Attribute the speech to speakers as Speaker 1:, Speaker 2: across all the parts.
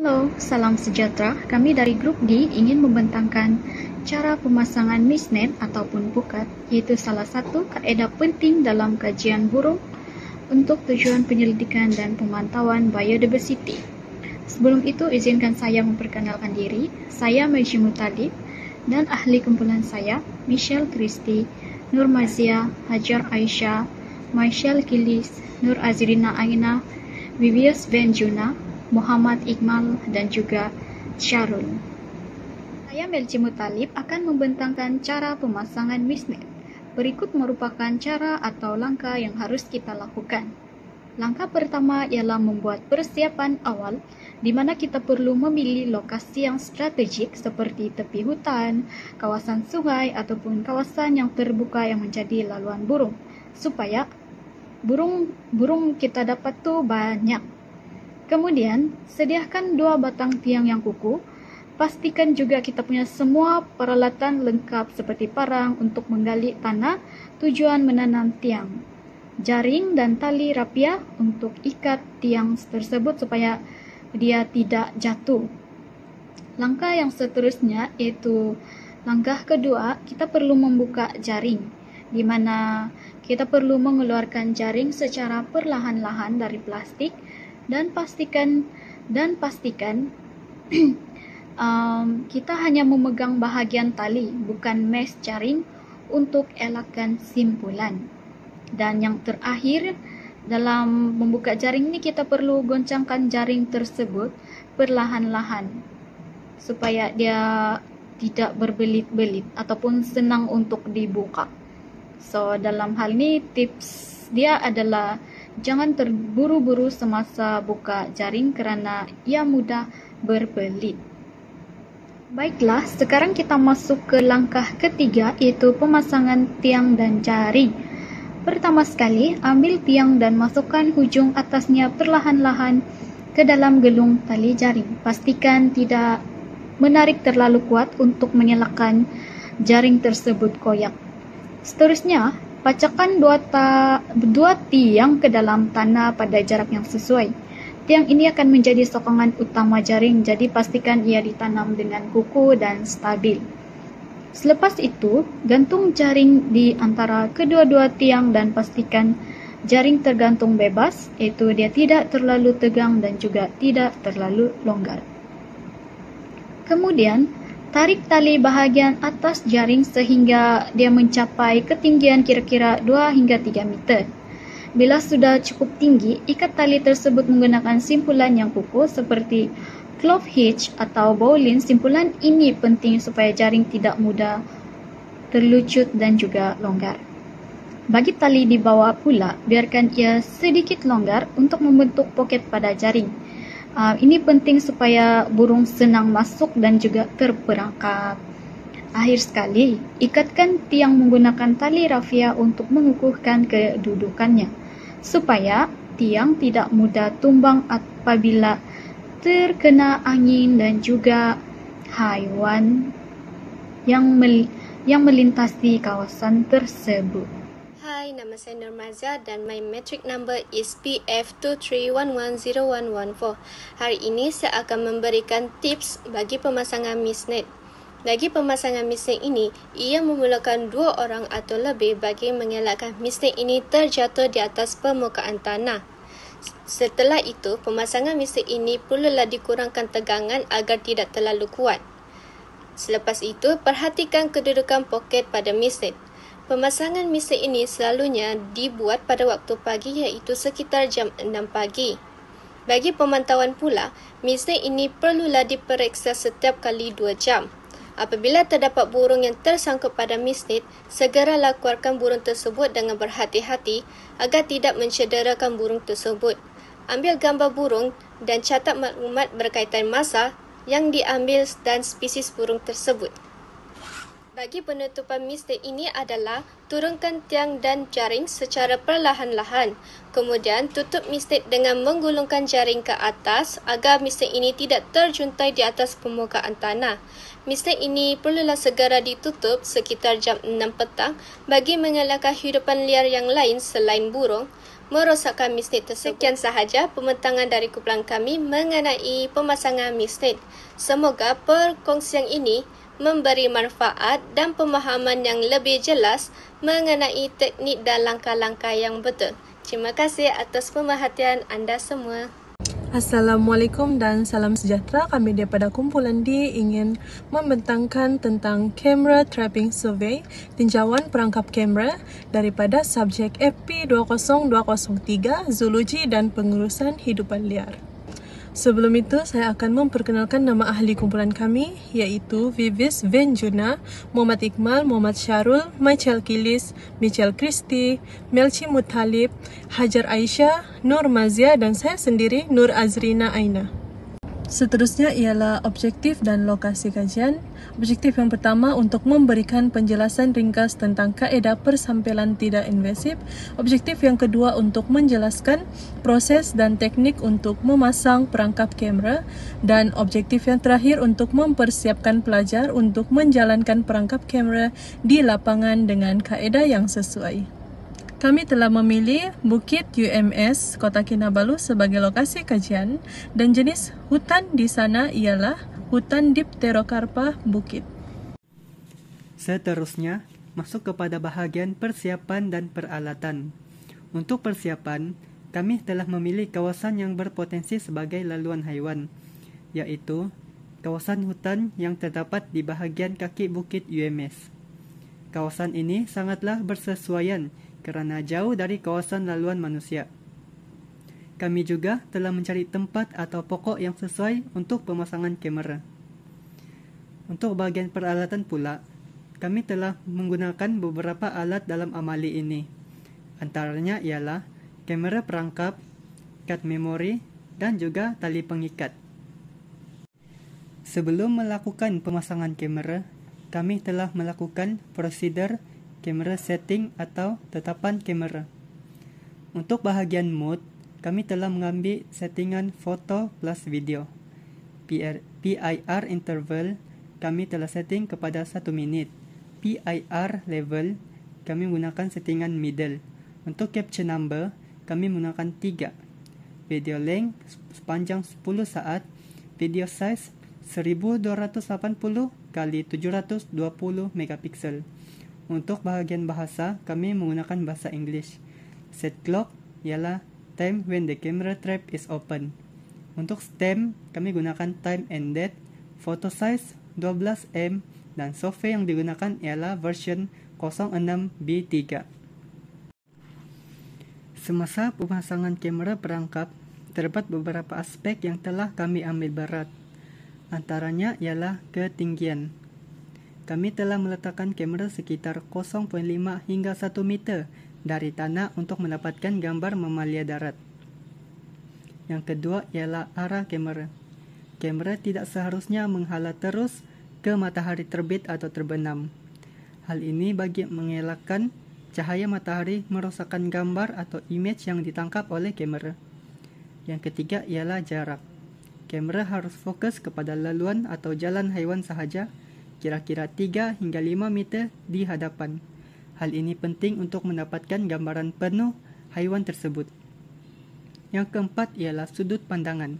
Speaker 1: Halo, salam sejahtera. Kami dari Grup D ingin membentangkan cara pemasangan misnet ataupun pukat, iaitu salah satu kaedah penting dalam kajian burung untuk tujuan penyelidikan dan pemantauan biodiversity. Sebelum itu, izinkan saya memperkenalkan diri. Saya Meji Mutalib dan ahli kumpulan saya, Michelle Christy, Nur Mazia, Hajar Aisyah, Michelle Kilis, Nur Azrina Aina, Vivius Benjuna, Muhammad Iqmal dan juga Syarul. Saya Melci Mutalib akan membentangkan cara pemasangan misnet. Berikut merupakan cara atau langkah yang harus kita lakukan. Langkah pertama ialah membuat persiapan awal di mana kita perlu memilih lokasi yang strategik seperti tepi hutan, kawasan sungai ataupun kawasan yang terbuka yang menjadi laluan burung supaya burung kita dapat tuh banyak. Kemudian, sediakan 2 batang tiang yang kukuh. Pastikan juga kita punya semua peralatan lengkap seperti parang untuk menggali tanah, tujuan menanam tiang, jaring dan tali rapia untuk ikat tiang tersebut supaya dia tidak jatuh. Langkah yang seterusnya yaitu langkah kedua, kita perlu membuka jaring, di mana kita perlu mengeluarkan jaring secara perlahan-lahan dari plastik dan pastikan kita hanya memegang bahagian tali, bukan mesh jaring untuk elakkan simpulan. Dan yang terakhir, dalam membuka jaring ini kita perlu goncangkan jaring tersebut perlahan-lahan supaya dia tidak berbelit-belit ataupun senang untuk dibuka. So, dalam hal ini tips dia adalah jangan terburu-buru semasa buka jaring kerana ia mudah berbelit. Baiklah, sekarang kita masuk ke langkah ketiga iaitu pemasangan tiang dan jaring. Pertama sekali, ambil tiang dan masukkan hujung atasnya perlahan-lahan ke dalam gelung tali jaring. Pastikan tidak menarik terlalu kuat untuk menyelakan jaring tersebut koyak. Seterusnya, pacakkan dua tiang ke dalam tanah pada jarak yang sesuai. Tiang ini akan menjadi sokongan utama jaring, jadi pastikan ia ditanam dengan kukuh dan stabil. Selepas itu, gantung jaring di antara kedua-dua tiang dan pastikan jaring tergantung bebas, iaitu dia tidak terlalu tegang dan juga tidak terlalu longgar. Kemudian, tarik tali bahagian atas jaring sehingga dia mencapai ketinggian kira-kira 2 hingga 3 meter. Bila sudah cukup tinggi, ikat tali tersebut menggunakan simpulan yang kukuh seperti clove hitch atau bowline. Simpulan ini penting supaya jaring tidak mudah terlucut dan juga longgar. Bagi tali di bawah pula, biarkan ia sedikit longgar untuk membentuk poket pada jaring. Ini penting supaya burung senang masuk dan juga terperangkap. Akhir sekali, ikatkan tiang menggunakan tali rafia untuk mengukuhkan kedudukannya, supaya tiang tidak mudah tumbang apabila terkena angin dan juga haiwan yang melintasi kawasan tersebut.
Speaker 2: Hai, nama saya Nur Mazia dan my metric number is PF23110114. Hari ini saya akan memberikan tips bagi pemasangan misnet. Bagi pemasangan misnet ini, ia memerlukan 2 orang atau lebih bagi mengelakkan misnet ini terjatuh di atas permukaan tanah. Setelah itu, pemasangan misnet ini perlulah dikurangkan tegangan agar tidak terlalu kuat. Selepas itu, perhatikan kedudukan poket pada misnet. Pemasangan misnet ini selalunya dibuat pada waktu pagi iaitu sekitar jam 6 pagi. Bagi pemantauan pula, misnet ini perlulah diperiksa setiap kali 2 jam. Apabila terdapat burung yang tersangkut pada misnet, segeralah keluarkan burung tersebut dengan berhati-hati agar tidak mencederakan burung tersebut. Ambil gambar burung dan catat maklumat berkaitan masa yang diambil dan spesies burung tersebut. Bagi penutupan misnet ini adalah turunkan tiang dan jaring secara perlahan-lahan. Kemudian tutup misnet dengan menggulungkan jaring ke atas agar misnet ini tidak terjuntai di atas permukaan tanah. Misnet ini perlulah segera ditutup sekitar jam 6 petang bagi mengelakkan hidupan liar yang lain selain burung. merosakkan misnet tersebut. Sekian sahaja pembentangan dari kumpulan kami mengenai pemasangan misnet. Semoga perkongsian ini memberi manfaat dan pemahaman yang lebih jelas mengenai teknik dan langkah-langkah yang betul. Terima kasih atas pemerhatian anda semua.
Speaker 3: Assalamualaikum dan salam sejahtera. Kami daripada kumpulan D ingin membentangkan tentang Camera Trapping Survey, tinjauan perangkap kamera daripada subjek FP20203, Zoologi dan Pengurusan Hidupan Liar. Sebelum itu, saya akan memperkenalkan nama ahli kumpulan kami, iaitu Vivis Venjuna, Muhammad Iqmal, Muhammad Syarul, Michael Kilis, Michelle Christie, Melchi Muttalib, Hajar Aisyah, Nur Mazia dan saya sendiri, Nur Azrina Aina. Seterusnya ialah objektif dan lokasi kajian. Objektif yang pertama untuk memberikan penjelasan ringkas tentang kaedah persampelan tidak invasif. Objektif yang kedua untuk menjelaskan proses dan teknik untuk memasang perangkap kamera. Dan objektif yang terakhir untuk mempersiapkan pelajar untuk menjalankan perangkap kamera di lapangan dengan kaedah yang sesuai. Kami telah memilih Bukit UMS Kota Kinabalu sebagai lokasi kajian dan jenis hutan di sana ialah hutan Dipterocarpa bukit.
Speaker 4: Seterusnya, masuk kepada bahagian persiapan dan peralatan. Untuk persiapan, kami telah memilih kawasan yang berpotensi sebagai laluan haiwan, iaitu kawasan hutan yang terdapat di bahagian kaki Bukit UMS. Kawasan ini sangatlah bersesuaian kerana jauh dari kawasan laluan manusia. Kami juga telah mencari tempat atau pokok yang sesuai untuk pemasangan kamera. Untuk bahagian peralatan pula, kami telah menggunakan beberapa alat dalam amali ini. Antaranya ialah kamera perangkap, kad memori dan juga tali pengikat. Sebelum melakukan pemasangan kamera, kami telah melakukan prosedur kamera setting atau tetapan kamera. Untuk bahagian mode, kami telah mengambil settingan foto plus video. PIR interval kami telah setting kepada 1 minit. PIR level kami menggunakan settingan middle. Untuk capture number, kami menggunakan 3. Video length sepanjang 10 saat. Video size 1280 x 720 megapiksel. Untuk bahagian bahasa, kami menggunakan bahasa English. Set clock ialah time when the camera trap is open. Untuk stem, kami gunakan time and date. Photo size 12M dan software yang digunakan ialah version 06B3. Semasa pemasangan kamera perangkap, terdapat beberapa aspek yang telah kami ambil berat. Antaranya ialah ketinggian. Kami telah meletakkan kamera sekitar 0.5 hingga 1 meter dari tanah untuk mendapatkan gambar mamalia darat. Yang kedua ialah arah kamera. Kamera tidak seharusnya menghala terus ke matahari terbit atau terbenam. Hal ini bagi mengelakkan cahaya matahari merosakkan gambar atau image yang ditangkap oleh kamera. Yang ketiga ialah jarak. Kamera harus fokus kepada laluan atau jalan haiwan sahaja, kira-kira 3 hingga 5 meter di hadapan. Hal ini penting untuk mendapatkan gambaran penuh haiwan tersebut. Yang keempat ialah sudut pandangan.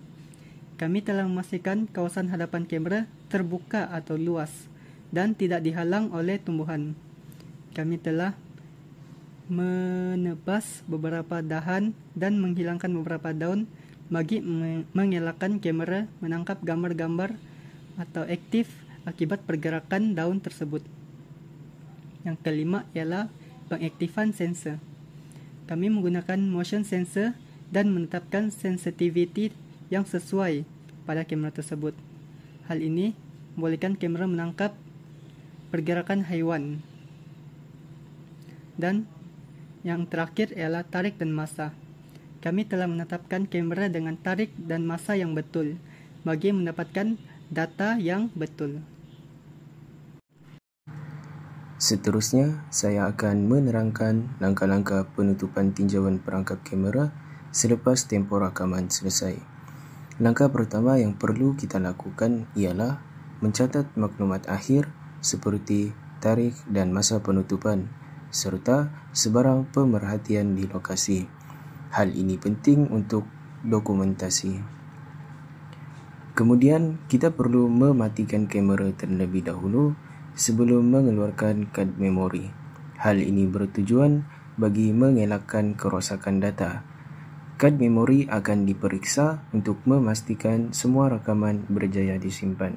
Speaker 4: Kami telah memastikan kawasan hadapan kamera terbuka atau luas dan tidak dihalang oleh tumbuhan. Kami telah menebas beberapa dahan dan menghilangkan beberapa daun bagi mengelakkan kamera menangkap gambar-gambar atau aktif akibat pergerakan daun tersebut. Yang kelima ialah pengaktifan sensor. Kami menggunakan motion sensor dan menetapkan sensitivity yang sesuai pada kamera tersebut. Hal ini membolehkan kamera menangkap pergerakan haiwan. Dan yang terakhir ialah tarik dan masa. Kami telah menetapkan kamera dengan tarik dan masa yang betul bagi mendapatkan data yang betul.
Speaker 5: Seterusnya, saya akan menerangkan langkah-langkah penutupan tinjauan perangkap kamera selepas tempoh rakaman selesai. Langkah pertama yang perlu kita lakukan ialah mencatat maklumat akhir seperti tarikh dan masa penutupan serta sebarang pemerhatian di lokasi. Hal ini penting untuk dokumentasi. Kemudian, kita perlu mematikan kamera terlebih dahulu sebelum mengeluarkan kad memori. Hal ini bertujuan bagi mengelakkan kerosakan data. Kad memori akan diperiksa untuk memastikan semua rakaman berjaya disimpan.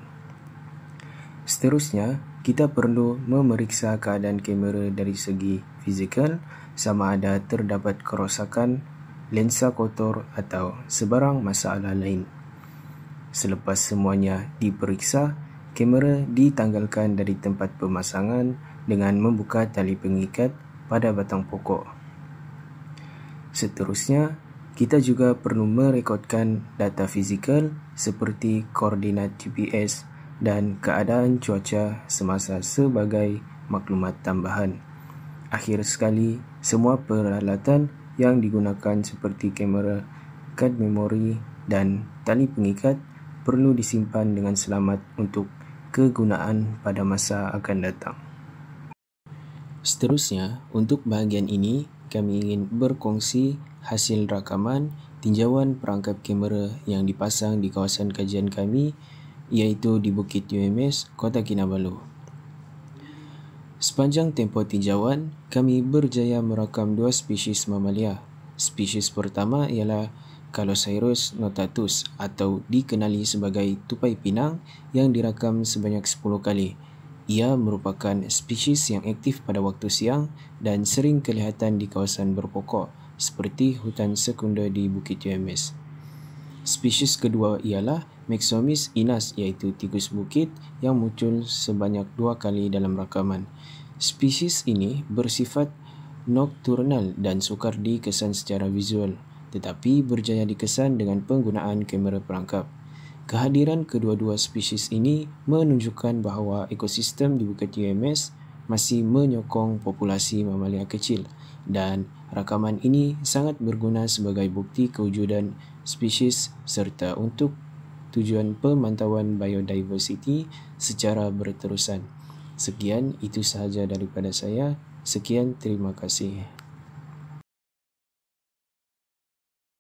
Speaker 5: Seterusnya, kita perlu memeriksa keadaan kamera dari segi fizikal, sama ada terdapat kerosakan, lensa kotor atau sebarang masalah lain. Selepas semuanya diperiksa, kamera ditanggalkan dari tempat pemasangan dengan membuka tali pengikat pada batang pokok. Seterusnya, kita juga perlu merekodkan data fizikal seperti koordinat GPS dan keadaan cuaca semasa sebagai maklumat tambahan. Akhir sekali, semua peralatan yang digunakan seperti kamera, kad memori dan tali pengikat perlu disimpan dengan selamat untuk kegunaan pada masa akan datang. Seterusnya, untuk bahagian ini, kami ingin berkongsi hasil rakaman tinjauan perangkap kamera yang dipasang di kawasan kajian kami, iaitu di Bukit UMS, Kota Kinabalu. Sepanjang tempoh tinjauan, kami berjaya merakam 2 spesies mamalia. Spesies pertama ialah Calosaurus notatus atau dikenali sebagai tupai pinang yang dirakam sebanyak 10 kali. Ia merupakan spesies yang aktif pada waktu siang dan sering kelihatan di kawasan berpokok seperti hutan sekunder di Bukit UMS. Spesies kedua ialah Maxomis inas iaitu tikus bukit yang muncul sebanyak 2 kali dalam rakaman. Spesies ini bersifat nokturnal dan sukar dikesan secara visual, tetapi berjaya dikesan dengan penggunaan kamera perangkap. Kehadiran kedua-dua spesies ini menunjukkan bahawa ekosistem di Bukit UMS masih menyokong populasi mamalia kecil dan rakaman ini sangat berguna sebagai bukti kewujudan spesies serta untuk tujuan pemantauan biodiversity secara berterusan. Sekian, itu sahaja daripada saya. Sekian, terima kasih.